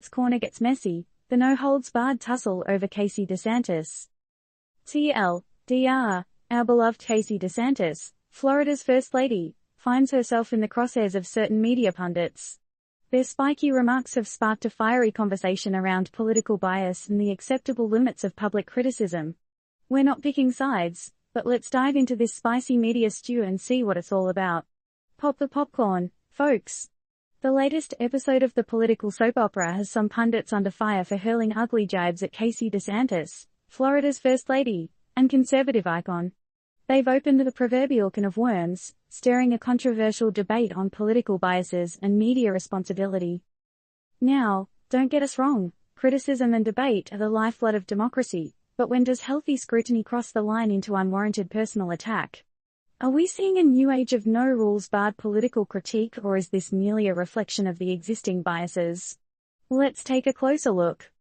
Pundits' corner gets messy, the no-holds-barred tussle over Casey DeSantis. TLDR, our beloved Casey DeSantis, Florida's First Lady, finds herself in the crosshairs of certain media pundits. Their spiky remarks have sparked a fiery conversation around political bias and the acceptable limits of public criticism. We're not picking sides, but let's dive into this spicy media stew and see what it's all about. Pop the popcorn, folks. The latest episode of the political soap opera has some pundits under fire for hurling ugly jibes at Casey DeSantis, Florida's First Lady, and conservative icon. They've opened the proverbial can of worms, stirring a controversial debate on political biases and media responsibility. Now, don't get us wrong, criticism and debate are the lifeblood of democracy, but when does healthy scrutiny cross the line into unwarranted personal attack? Are we seeing a new age of no-rules-barred political critique, or is this merely a reflection of the existing biases? Let's take a closer look.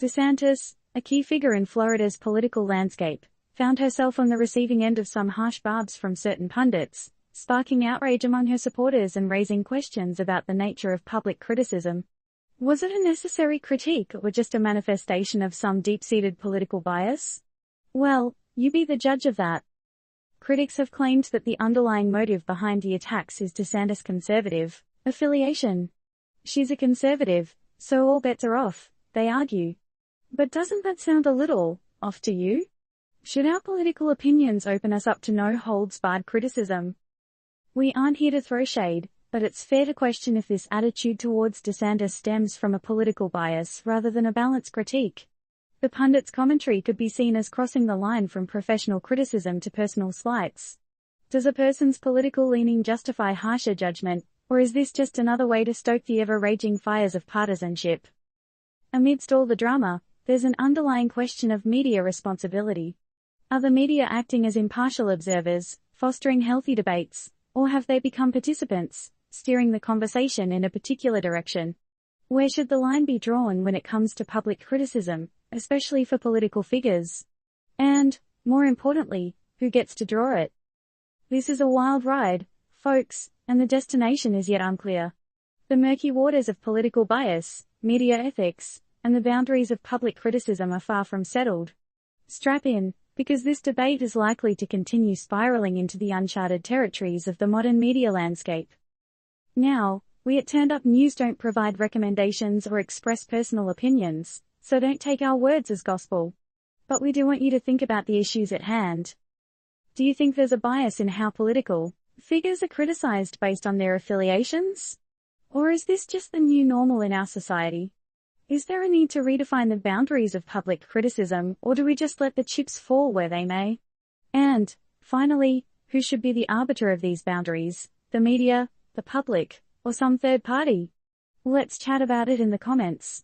DeSantis, a key figure in Florida's political landscape, found herself on the receiving end of some harsh barbs from certain pundits, sparking outrage among her supporters and raising questions about the nature of public criticism. Was it a necessary critique or just a manifestation of some deep-seated political bias? Well, you be the judge of that. Critics have claimed that the underlying motive behind the attacks is DeSantis' conservative affiliation. She's a conservative, so all bets are off, they argue. But doesn't that sound a little off to you? Should our political opinions open us up to no-holds-barred criticism? We aren't here to throw shade, but it's fair to question if this attitude towards DeSantis stems from a political bias rather than a balanced critique. The pundit's commentary could be seen as crossing the line from professional criticism to personal slights. Does a person's political leaning justify harsher judgment, or is this just another way to stoke the ever-raging fires of partisanship? Amidst all the drama, there's an underlying question of media responsibility. Are the media acting as impartial observers, fostering healthy debates, or have they become participants, steering the conversation in a particular direction? Where should the line be drawn when it comes to public criticism, especially for political figures? And, more importantly, who gets to draw it? This is a wild ride, folks, and the destination is yet unclear. The murky waters of political bias, media ethics, and the boundaries of public criticism are far from settled. Strap in, because this debate is likely to continue spiraling into the uncharted territories of the modern media landscape. Now, we at Turned Up News don't provide recommendations or express personal opinions, so don't take our words as gospel. But we do want you to think about the issues at hand. Do you think there's a bias in how political figures are criticized based on their affiliations? Or is this just the new normal in our society? Is there a need to redefine the boundaries of public criticism, or do we just let the chips fall where they may? And, finally, who should be the arbiter of these boundaries? The media, the public, or some third party? Let's chat about it in the comments.